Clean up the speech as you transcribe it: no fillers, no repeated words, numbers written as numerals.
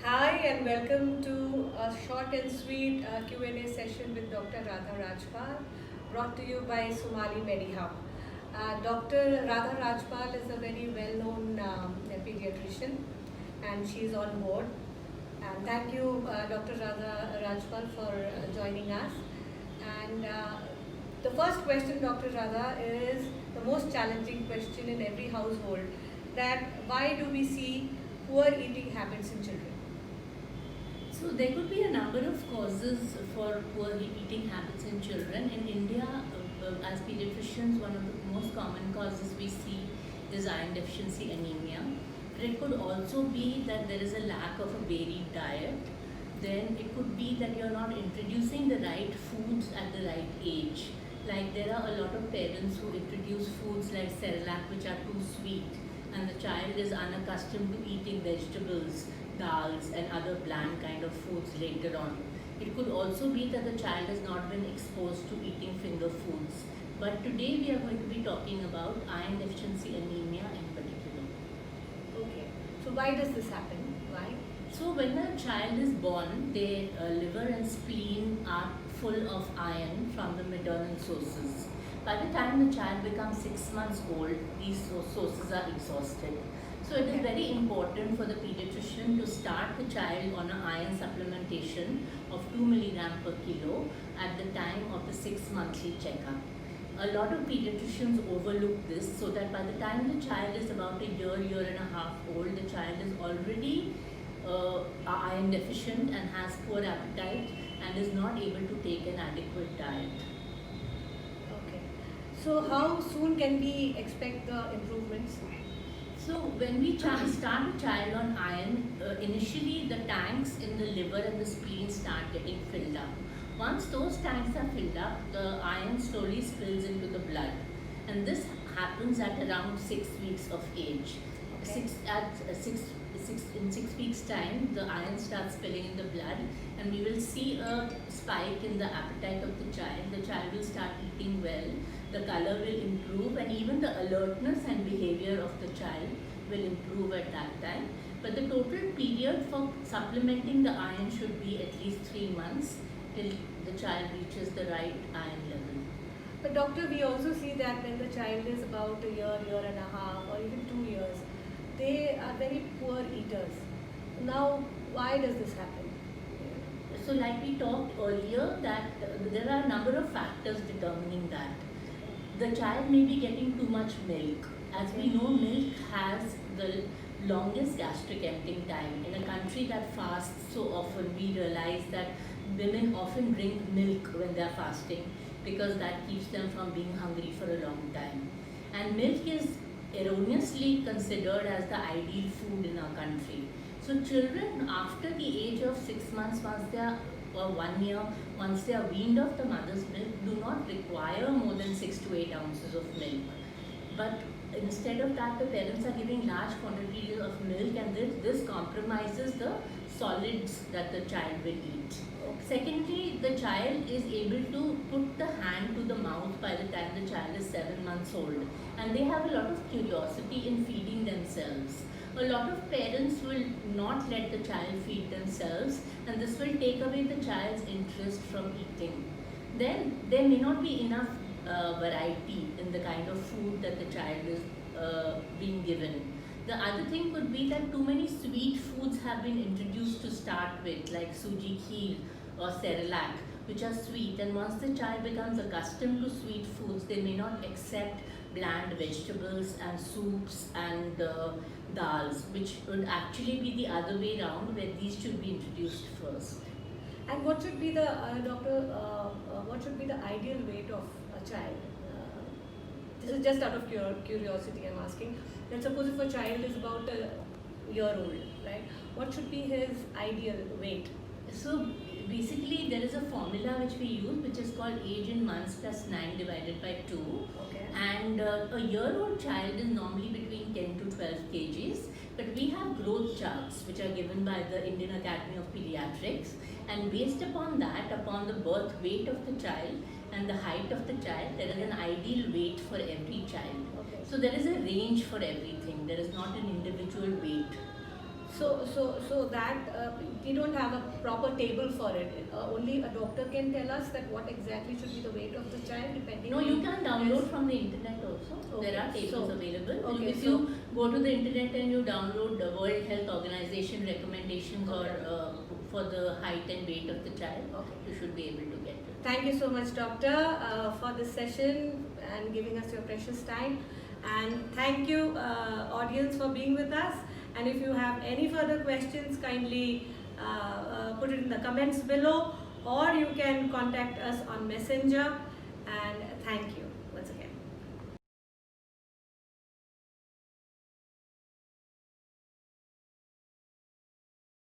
Hi and welcome to a short and sweet Q&A session with Dr. Radha Rajpal, brought to you by Somali MediHub. Dr. Radha Rajpal is a very well-known pediatrician, and she is on board. And thank you, Dr. Radha Rajpal, for joining us. And the first question, Dr. Radha, is the most challenging question in every household: that why do we see poor eating habits in children? So there could be a number of causes for poor eating habits in children. In India, as pediatricians, one of the most common causes we see is iron deficiency anemia. But it could also be that there is a lack of a varied diet. Then it could be that you're not introducing the right foods at the right age. Like there are a lot of parents who introduce foods like Cerelac which are too sweet, and the child is unaccustomed to eating vegetables, dals and other bland kind of foods later on. It could also be that the child has not been exposed to eating finger foods. But today we are going to be talking about iron deficiency anemia in particular. Okay. So why does this happen? Why? So when a child is born, their liver and spleen are full of iron from the maternal sources. By the time the child becomes 6 months old, these sources are exhausted. So it is very important for the pediatrician to start the child on an iron supplementation of 2 milligram per kilo at the time of the 6 monthly checkup. A lot of pediatricians overlook this, so that by the time the child is about a year and a half old, the child is already iron deficient and has poor appetite and is not able to take an adequate diet. Okay. So how soon can we expect the improvements? So when we start a child on iron, initially the tanks in the liver and the spleen start getting filled up. Once those tanks are filled up, the iron slowly spills into the blood, and this happens at around 6 weeks of age. Okay. In 6 weeks time, the iron starts spilling in the blood, and we will see a spike in the appetite of the child. The child will start eating well, the color will improve, and even the alertness and behavior of the child will improve at that time. But the total period for supplementing the iron should be at least 3 months till the child reaches the right iron level. But doctor, we also see that when the child is about a year and a half, or even 2 years, they are very poor eaters. Now, why does this happen? So like we talked earlier, that there are a number of factors determining that. The child may be getting too much milk. As we know, milk has the longest gastric emptying time. In a country that fasts so often, we realize that women often drink milk when they are fasting because that keeps them from being hungry for a long time. And milk is erroneously considered as the ideal food in our country. So children after the age of 6 months, once they are or 1 year, once they are weaned off the mother's milk, do not require more than 6 to 8 ounces of milk. But instead of that, the parents are giving large quantities of milk, and this compromises the solids that the child will eat. Secondly, the child is able to put the hand to the mouth by the time the child is 7 months old, and they have a lot of curiosity in feeding themselves. A lot of parents will not let the child feed themselves, and this will take away the child's interest from eating. Then there may not be enough variety in the kind of food that the child is being given. The other thing could be that too many sweet foods have been introduced to start with, like suji kheer or Cerelac, which are sweet, and once the child becomes accustomed to sweet foods, they may not accept bland vegetables and soups and dals, which would actually be the other way around, where these should be introduced first. And what should be the doctor? What should be the ideal weight of a child? This is just out of curiosity. I'm asking. Let's suppose if a child is about a year old, right? What should be his ideal weight? So basically there is a formula which we use, which is called age in months plus 9 divided by 2. Okay. And a year-old child is normally between 10 to 12 kgs. But we have growth charts which are given by the Indian Academy of Pediatrics, and based upon that, upon the birth weight of the child and the height of the child, there is an ideal weight for every child. Okay. So there is a range for everything. There is not an individual weight. So that we don't have a proper table for it. Only a doctor can tell us that what exactly should be the weight of the child depending. No, on you can download Yes. from the internet also. Okay, There are tables so- available. okay, If so- you go to the internet and you download the World Health Organization recommendations Okay. or for the height and weight of the child, Okay. you should be able to get it. Thank you so much, doctor, for this session and giving us your precious time. And thank you, audience, for being with us. And if you have any further questions, kindly put it in the comments below, or you can contact us on Messenger. And thank you once again.